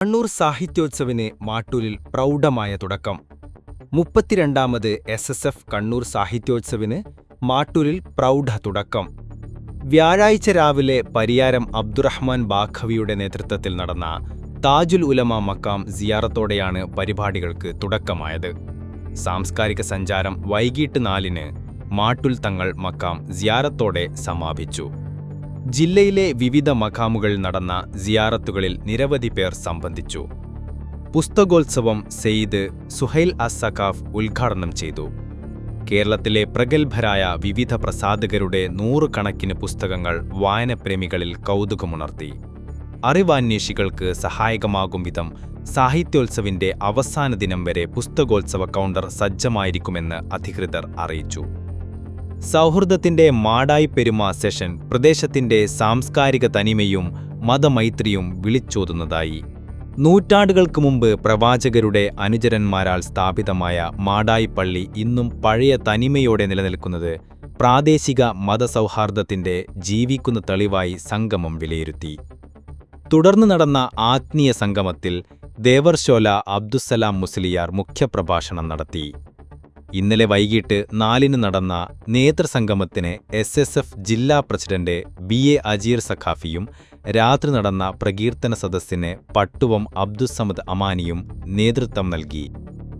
കണ്ണൂർ സാഹിത്യോത്സവിന് മാട്ടൂലിൽ പ്രൗഢമായ തുടക്കം. 32ാമത് SSF കണ്ണൂർ സാഹിത്യോത്സവിന് മാട്ടൂലിൽ പ്രൗഢ തുടക്കം. വ്യാഴാഴ്ച രാവിലെ പരിയാരം അബ്ദുറഹ്മാൻ ബാഖവിയുടെ നേതൃത്വത്തിൽ നടന്ന താജുൽ ഉലമ മക്കാം സിയാറത്തോടെയാണ് പരിപാടികൾക്ക് തുടക്കമായത്. സാംസ്കാരിക സഞ്ചാരം വൈകിട്ട് 4-ന് മാട്ടൂൽ തങ്ങൾ മക്കാം സിയാറത്തോടെ സമാപിച്ചു. ജില്ലയിലെ വിവിധ മഖാമുകളിൽ നടന്ന സിയാറത്തുകളിൽ നിരവധി പേർ സംബന്ധിച്ചു. പുസ്തകോത്സവം സെയ്ദ് സുഹൈൽ അസ്-സഖാഫ് ഉദ്ഘാടനം ചെയ്തു. കേരളത്തിലെ പ്രഗത്ഭരായ വിവിധ പ്രസാധകരുടെ 100 കണക്കിന് പുസ്തകങ്ങൾ വായനപ്രേമികളിൽ കൗതുകമുണർത്തി. അറിവാന്വേഷികൾക്ക് സഹായകമാകും വിധം സാഹിത്യോത്സവിന്റെ അവസാന ദിനം വരെ പുസ്തകോത്സവ കൗണ്ടർ സജ്ജമായിരിക്കുമെന്ന് അധികൃതർ അറിയിച്ചു. സൗഹൃദത്തിന്റെ മാടായി പെരുമ സെഷൻ പ്രദേശത്തിന്റെ സാംസ്കാരിക തനിമയും മതമൈത്രിയും വിളിച്ചോതുന്നതായി. നൂറ്റാണ്ടുകൾക്ക് മുമ്പ് പ്രവാചകരുടെ അനുചരന്മാരാൽ സ്ഥാപിതമായ മാടായി പള്ളി ഇന്നും പഴയ തനിമയോടെ നിലനിൽക്കുന്നത് പ്രാദേശിക മതസൗഹാർദ്ദത്തിന്റെ ജീവിക്കുന്ന തെളിവായി സംഗമം വിലയിരുത്തി. തുടർന്ന് നടന്ന ആത്മീയ സംഗമത്തിൽ ദേവർശോല അബ്ദുസ്സലാം മുസ്ലിയാർ മുഖ്യപ്രഭാഷണം നടത്തി. ഇന്നലെ വൈകിട്ട് 4-ന് നടന്ന നേതൃസംഗമത്തിന് SSF ജില്ലാ പ്രസിഡന്റ് BA അജീർ സഖാഫിയും രാത്രി നടന്ന പ്രകീർത്തന സദസ്സിന് പട്ടുവം അബ്ദുസ്സമദ് അമാനിയും നേതൃത്വം നൽകി.